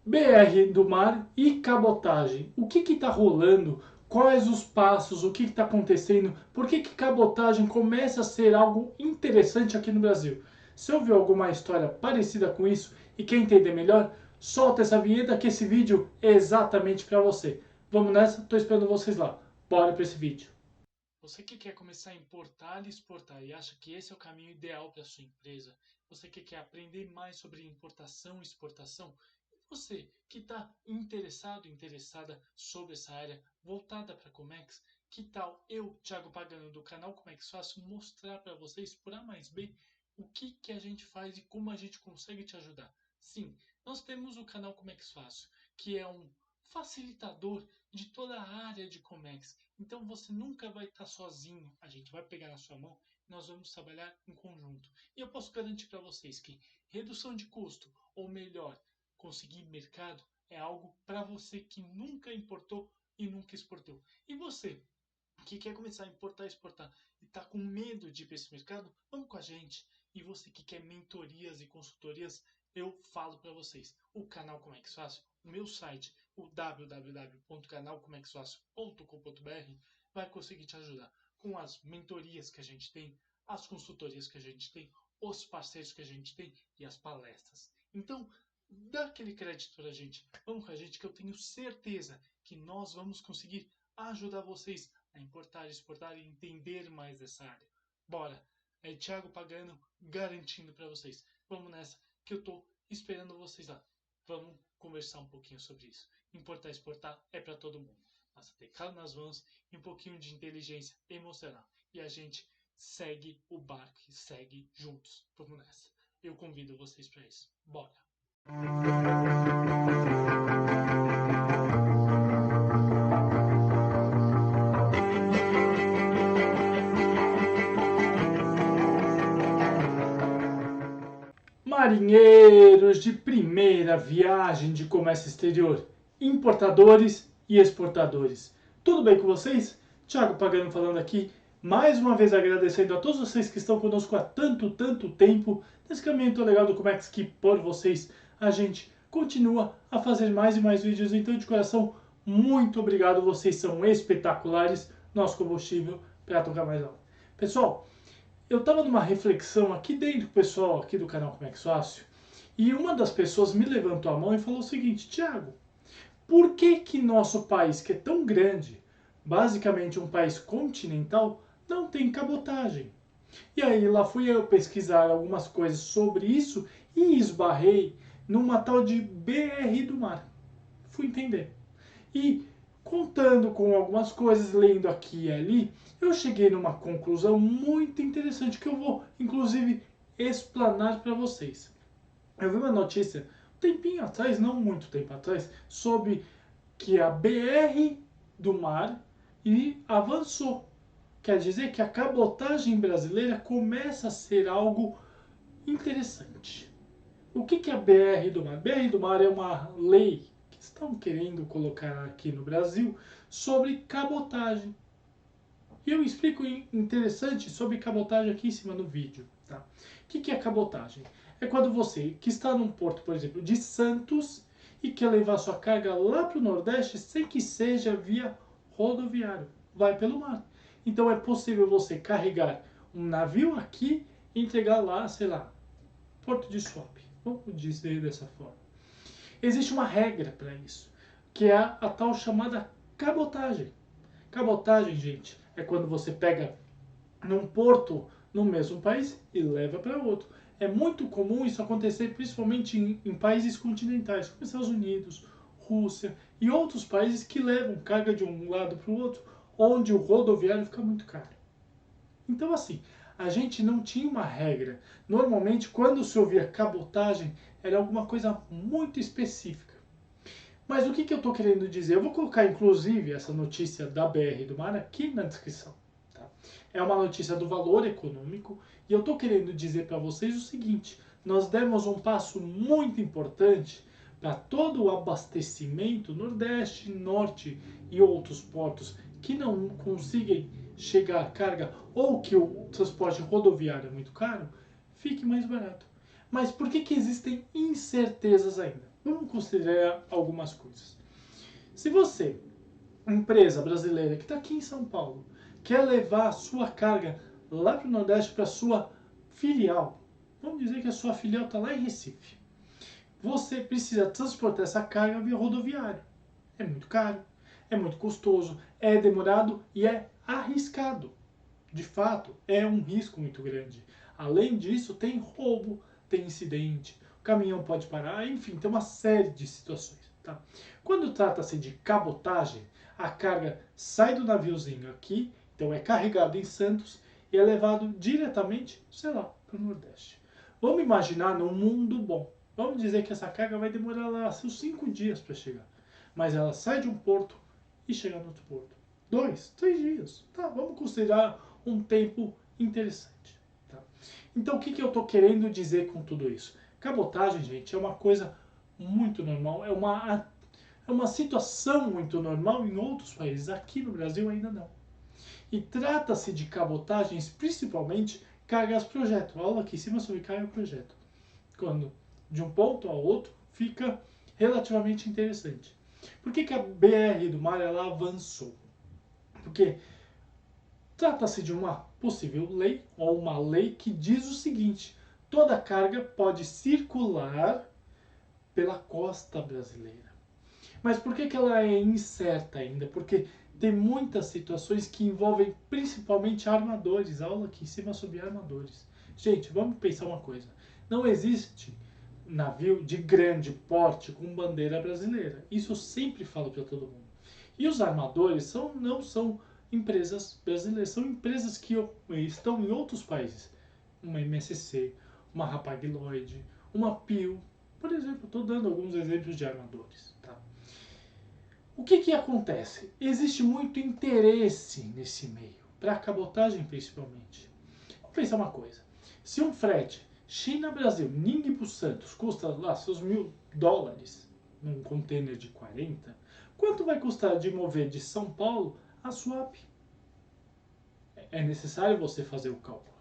BR do mar e cabotagem. O que está rolando? Quais os passos? O que está acontecendo? Por que cabotagem começa a ser algo interessante aqui no Brasil? Se ouviu alguma história parecida com isso e quer entender melhor, solta essa vinheta que esse vídeo é exatamente para você. Vamos nessa? Estou esperando vocês lá. Bora para esse vídeo. Você que quer começar a importar e exportar e acha que esse é o caminho ideal para sua empresa, você que quer aprender mais sobre importação e exportação, você que está interessada sobre essa área voltada para Comex, que tal eu, Thiago Pagano, do canal Comex Fácil, mostrar para vocês por A mais B o que a gente faz e como a gente consegue te ajudar? Sim, nós temos o canal Comex Fácil, que é um facilitador de toda a área de Comex. Então você nunca vai estar sozinho. A gente vai pegar na sua mão e nós vamos trabalhar em conjunto. E eu posso garantir para vocês que redução de custo, ou melhor, conseguir mercado, é algo para você que nunca importou e nunca exportou. E você que quer começar a importar e exportar e está com medo de ir para esse mercado, vamos com a gente. E você que quer mentorias e consultorias, eu falo para vocês. O canal Comex Fácil, o meu site, o www.canalcomexfácil.com.br, vai conseguir te ajudar com as mentorias que a gente tem, as consultorias que a gente tem, os parceiros que a gente tem e as palestras. Então, dá aquele crédito para a gente. Vamos com a gente que eu tenho certeza que nós vamos conseguir ajudar vocês a importar, exportar e entender mais dessa área. Bora! É Thiago Pagano garantindo para vocês. Vamos nessa que eu tô esperando vocês lá. Vamos conversar um pouquinho sobre isso. Importar e exportar é para todo mundo. Basta ter calma nas mãos e um pouquinho de inteligência emocional. E a gente segue o barco e segue juntos. Vamos nessa. Eu convido vocês para isso. Bora! Marinheiros de primeira viagem de comércio exterior, importadores e exportadores. Tudo bem com vocês? Thiago Pagano falando aqui, mais uma vez agradecendo a todos vocês que estão conosco há tanto tempo nesse caminho tão legal do Comex que por vocês a gente continua a fazer mais e mais vídeos. Então, de coração, muito obrigado, vocês são espetaculares, nosso combustível para tocar mais alto. Pessoal, eu estava numa reflexão aqui dentro, pessoal, aqui do canal Comex Fácil, e uma das pessoas me levantou a mão e falou o seguinte: Thiago, por que nosso país, que é tão grande, basicamente um país continental, não tem cabotagem? E aí lá fui eu pesquisar algumas coisas sobre isso e esbarrei numa tal de BR do mar. Fui entender. E contando com algumas coisas, lendo aqui e ali, eu cheguei numa conclusão muito interessante que eu vou, inclusive, explanar para vocês. Eu vi uma notícia um tempinho atrás, não muito tempo atrás, sobre que a BR do mar e avançou. Quer dizer que a cabotagem brasileira começa a ser algo interessante. O que é a BR do mar? BR do mar é uma lei que estão querendo colocar aqui no Brasil sobre cabotagem. E eu explico interessante sobre cabotagem aqui em cima no vídeo. Tá? O que é cabotagem? É quando você, que está num porto, por exemplo, de Santos, e quer levar sua carga lá para o Nordeste sem que seja via rodoviário. Vai pelo mar. Então é possível você carregar um navio aqui e entregar lá, sei lá, Porto de Suape. Vamos dizer dessa forma. Existe uma regra para isso, que é a tal chamada cabotagem. Cabotagem, gente, é quando você pega num porto no mesmo país e leva para outro. É muito comum isso acontecer principalmente em países continentais, como Estados Unidos, Rússia e outros países que levam carga de um lado para o outro, onde o rodoviário fica muito caro. Então, assim, a gente não tinha uma regra. Normalmente, quando se ouvia cabotagem, era alguma coisa muito específica. Mas o que eu estou querendo dizer? Eu vou colocar, inclusive, essa notícia da BR do Mar aqui na descrição. Tá? É uma notícia do Valor Econômico e eu estou querendo dizer para vocês o seguinte: nós demos um passo muito importante para todo o abastecimento Nordeste, Norte e outros portos que não conseguem chegar carga ou que o transporte rodoviário é muito caro, fique mais barato. Mas por que existem incertezas ainda? Vamos considerar algumas coisas. Se você, empresa brasileira que está aqui em São Paulo, quer levar a sua carga lá para o Nordeste, para a sua filial, vamos dizer que a sua filial está lá em Recife, você precisa transportar essa carga via rodoviário. É muito caro, é muito custoso, é demorado e é arriscado. De fato, é um risco muito grande. Além disso, tem roubo, tem incidente, o caminhão pode parar, enfim, tem uma série de situações. Tá? Quando trata-se de cabotagem, a carga sai do naviozinho aqui, então é carregado em Santos e é levado diretamente, sei lá, para o Nordeste. Vamos imaginar num mundo bom. Vamos dizer que essa carga vai demorar lá seus 5 dias para chegar. Mas ela sai de um porto e chega no outro porto. 2, 3 dias. Tá, vamos considerar um tempo interessante. Tá? Então o que eu estou querendo dizer com tudo isso? Cabotagem, gente, é uma coisa muito normal, é uma situação muito normal em outros países. Aqui no Brasil ainda não. E trata-se de cabotagens, principalmente cargas projeto. A aula aqui em cima sobre carga projeto. Quando de um ponto ao outro fica relativamente interessante. Por que a BR do Mar ela avançou? Porque trata-se de uma possível lei, ou uma lei que diz o seguinte: toda carga pode circular pela costa brasileira. Mas por que ela é incerta ainda? Porque tem muitas situações que envolvem principalmente armadores. A aula aqui em cima é sobre armadores. Gente, vamos pensar uma coisa. Não existe navio de grande porte com bandeira brasileira. Isso eu sempre falo para todo mundo. E os armadores não são empresas brasileiras, são empresas que estão em outros países. Uma MSC, uma Hapag-Lloyd, uma PIL. Por exemplo, estou dando alguns exemplos de armadores. Tá? O que acontece? Existe muito interesse nesse meio, para a cabotagem principalmente. Vamos pensar uma coisa. Se um frete China-Brasil, Ningbo Santos, custa lá seus $1.000 num container de 40, quanto vai custar de mover de São Paulo a Suape? É necessário você fazer o cálculo.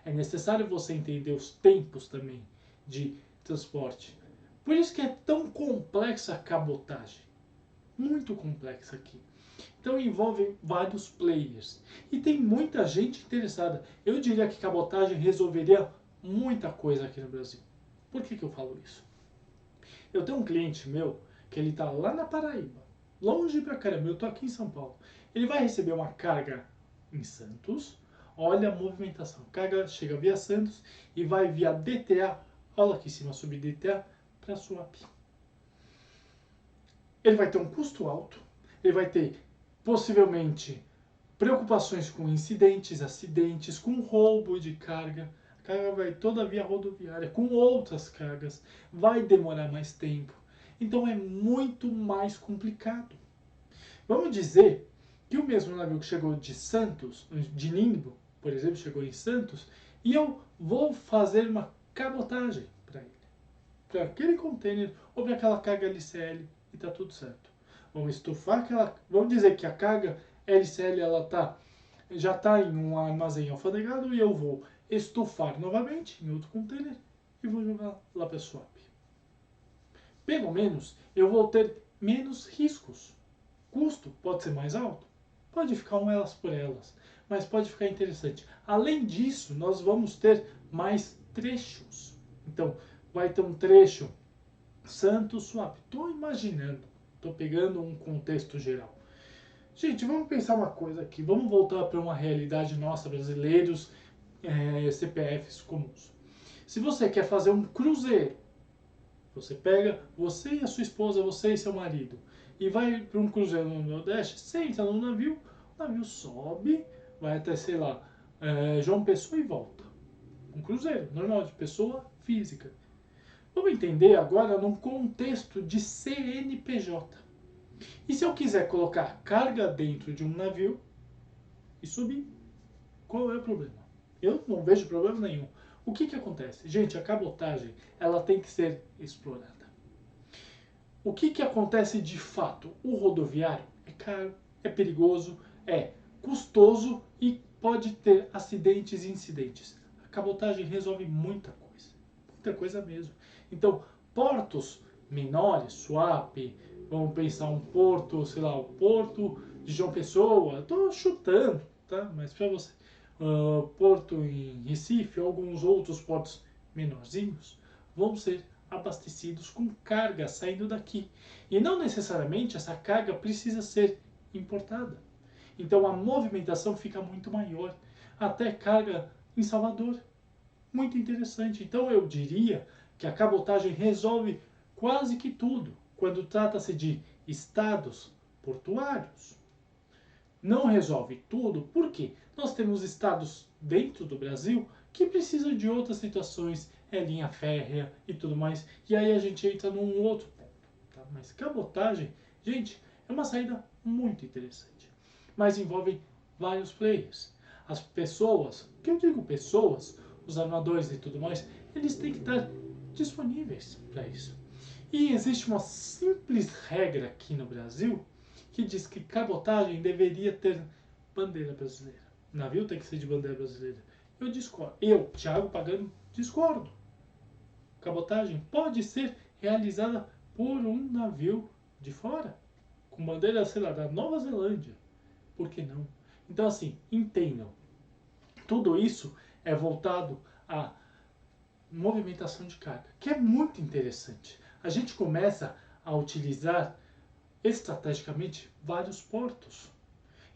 É necessário você entender os tempos também de transporte. Por isso que é tão complexa a cabotagem. Muito complexa aqui. Então envolve vários players. E tem muita gente interessada. Eu diria que cabotagem resolveria muita coisa aqui no Brasil. Por que eu falo isso? Eu tenho um cliente meu que ele está lá na Paraíba, longe pra caramba, eu tô aqui em São Paulo. Ele vai receber uma carga em Santos, olha a movimentação, a carga chega via Santos e vai via DTA, olha aqui em cima sobre DTA, para Suape. Ele vai ter um custo alto, ele vai ter possivelmente preocupações com incidentes, acidentes, com roubo de carga. A carga vai toda via rodoviária, com outras cargas, vai demorar mais tempo. Então é muito mais complicado. Vamos dizer que o mesmo navio que chegou de Santos, de Ningbo, por exemplo, chegou em Santos, e eu vou fazer uma cabotagem para ele. Para aquele container ou para aquela carga LCL e está tudo certo. Vamos estufar aquela... Vamos dizer que a carga LCL ela já está em um armazém alfandegado e eu vou estufar novamente em outro container e vou jogar lá para a Suape. Pelo menos eu vou ter menos riscos. Custo pode ser mais alto? Pode ficar um elas por elas, mas pode ficar interessante. Além disso, nós vamos ter mais trechos. Então, vai ter um trecho Santos-Suape. Estou imaginando, estou pegando um contexto geral. Gente, vamos pensar uma coisa aqui. Vamos voltar para uma realidade nossa, brasileiros, CPFs comuns. Se você quer fazer um cruzeiro, você pega você e a sua esposa, você e seu marido, e vai para um cruzeiro no Nordeste, você entra no navio, o navio sobe, vai até, sei lá, João Pessoa e volta. Um cruzeiro, normal, de pessoa física. Vamos entender agora num contexto de CNPJ. E se eu quiser colocar carga dentro de um navio e subir, qual é o problema? Eu não vejo problema nenhum. O que acontece? Gente, a cabotagem ela tem que ser explorada. O que acontece de fato? O rodoviário é caro, é perigoso, é custoso e pode ter acidentes e incidentes. A cabotagem resolve muita coisa mesmo. Então, portos menores, Suape, vamos pensar um porto, sei lá, o porto de João Pessoa, estou chutando, tá? Mas para você, porto em Recife, alguns outros portos menorzinhos, vão ser abastecidos com carga saindo daqui. E não necessariamente essa carga precisa ser importada. Então a movimentação fica muito maior, até carga em Salvador. Muito interessante. Então eu diria que a cabotagem resolve quase que tudo quando trata-se de estados portuários. Não resolve tudo porque nós temos estados dentro do Brasil que precisam de outras situações, linha férrea e tudo mais, e aí a gente entra num outro ponto. Tá? Mas cabotagem, gente, é uma saída muito interessante, mas envolve vários players. As pessoas, que eu digo pessoas, os armadores e tudo mais, eles têm que estar disponíveis para isso. E existe uma simples regra aqui no Brasil que diz que cabotagem deveria ter bandeira brasileira. O navio tem que ser de bandeira brasileira. Eu discordo. Eu, Thiago Pagano, discordo. Cabotagem pode ser realizada por um navio de fora, com bandeira, sei lá, da Nova Zelândia. Por que não? Então, assim, entendam. Tudo isso é voltado à movimentação de carga, que é muito interessante. A gente começa a utilizar estrategicamente vários portos.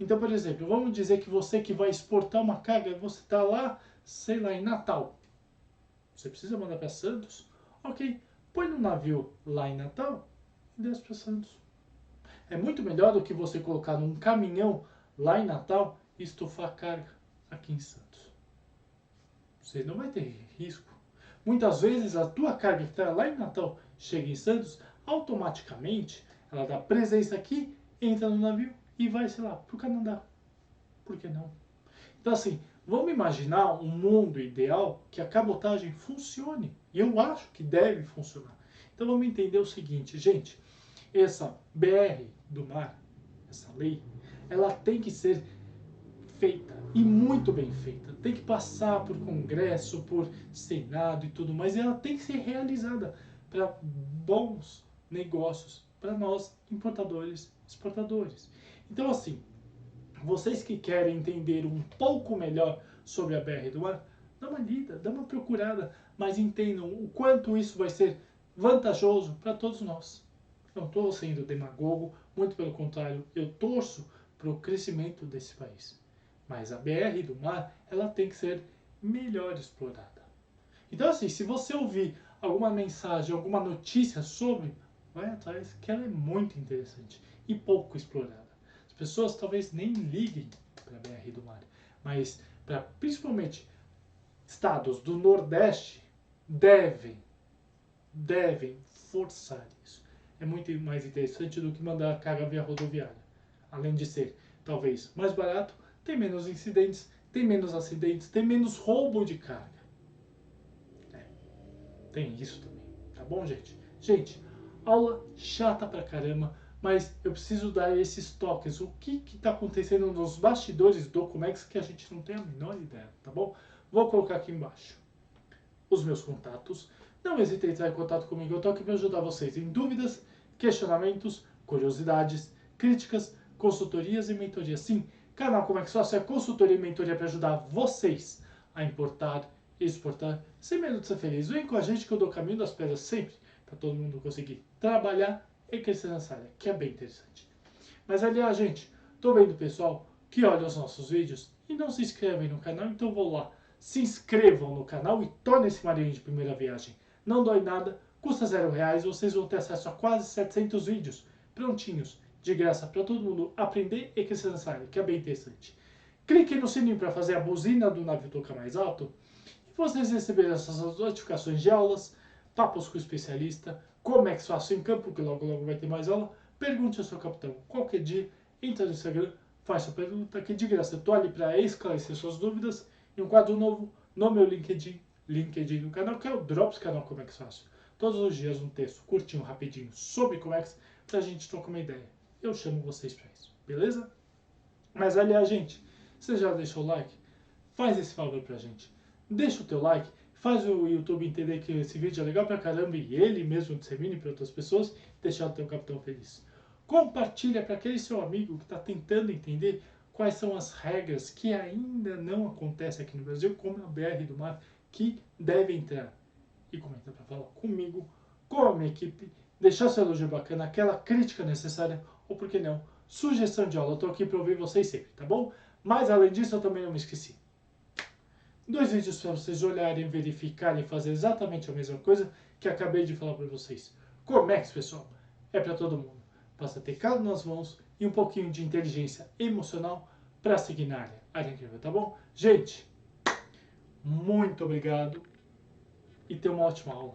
Então, por exemplo, vamos dizer que você que vai exportar uma carga, você está lá, sei lá, em Natal. Você precisa mandar para Santos? Ok, põe no navio lá em Natal e desce para Santos. É muito melhor do que você colocar num caminhão lá em Natal e estufar a carga aqui em Santos. Você não vai ter risco. Muitas vezes a tua carga que está lá em Natal chega em Santos, automaticamente ela dá presença aqui, entra no navio e vai, sei lá, para o Canadá. Por que não? Então, assim, vamos imaginar um mundo ideal que a cabotagem funcione. E eu acho que deve funcionar. Então, vamos entender o seguinte, gente. Essa BR do mar, essa lei, ela tem que ser feita e muito bem feita. Tem que passar por Congresso, por Senado e tudo mais. E ela tem que ser realizada para bons negócios para nós importadores, exportadores. Então, assim, vocês que querem entender um pouco melhor sobre a BR do mar, dá uma lida, dá uma procurada, mas entendam o quanto isso vai ser vantajoso para todos nós. Não estou sendo demagogo, muito pelo contrário, eu torço para o crescimento desse país. Mas a BR do mar, ela tem que ser melhor explorada. Então, assim, se você ouvir alguma mensagem, alguma notícia sobre, vai atrás, que ela é muito interessante e pouco explorada. As pessoas talvez nem liguem para a BR do mar, mas para principalmente estados do Nordeste devem forçar isso. É muito mais interessante do que mandar carga via rodoviária. Além de ser talvez mais barato, tem menos incidentes, tem menos acidentes, tem menos roubo de carga. Tem isso também, tá bom, gente? Gente, aula chata pra caramba, mas eu preciso dar esses toques. O que tá acontecendo nos bastidores do Comex que a gente não tem a menor ideia, tá bom? Vou colocar aqui embaixo os meus contatos. Não hesitem em entrar em contato comigo, eu tô aqui para ajudar vocês em dúvidas, questionamentos, curiosidades, críticas, consultorias e mentorias. Sim, canal Comex Fácil é consultoria e mentoria para ajudar vocês a importar e exportar sem medo de ser feliz. Vem com a gente que eu dou o caminho das pedras sempre para todo mundo conseguir trabalhar e crescer nessa área, que é bem interessante. Mas aliás, gente, tô vendo o pessoal que olha os nossos vídeos e não se inscrevem no canal, então vou lá. Se inscrevam no canal e tornem-se marinho de primeira viagem. Não dói nada, custa R$0, vocês vão ter acesso a quase 700 vídeos prontinhos, de graça, para todo mundo aprender e crescer nessa área, que é bem interessante. Clique no sininho para fazer a buzina do navio tocar mais alto e vocês receberão essas notificações de aulas, papos com o especialista, como é que faço em campo, que logo logo vai ter mais aula. Pergunte ao seu capitão qualquer dia, entra no Instagram, faz sua pergunta, que de graça eu estou ali para esclarecer suas dúvidas. E um quadro novo no meu LinkedIn no canal, que é o Drops Canal Comex Fácil. Todos os dias um texto curtinho, rapidinho, sobre Comex, pra gente trocar uma ideia. Eu chamo vocês pra isso, beleza? Mas aliás, gente, você já deixou o like? Faz esse favor pra gente. Deixa o teu like, faz o YouTube entender que esse vídeo é legal pra caramba e ele mesmo dissemine para outras pessoas, deixar o teu capitão feliz. Compartilha para aquele seu amigo que está tentando entender quais são as regras que ainda não acontecem aqui no Brasil, como a BR do Mar, que deve entrar. E comenta para falar comigo, com a minha equipe, deixar seu elogio bacana, aquela crítica necessária, ou por que não, sugestão de aula. Eu estou aqui para ouvir vocês sempre, tá bom? Mas além disso, eu também não me esqueci. 2 vídeos para vocês olharem, verificarem e fazer exatamente a mesma coisa que acabei de falar para vocês. Comex, pessoal, é para todo mundo. Basta ter caldo nas mãos e um pouquinho de inteligência emocional para seguir na área. Área incrível, tá bom? Gente, muito obrigado e tenha uma ótima aula.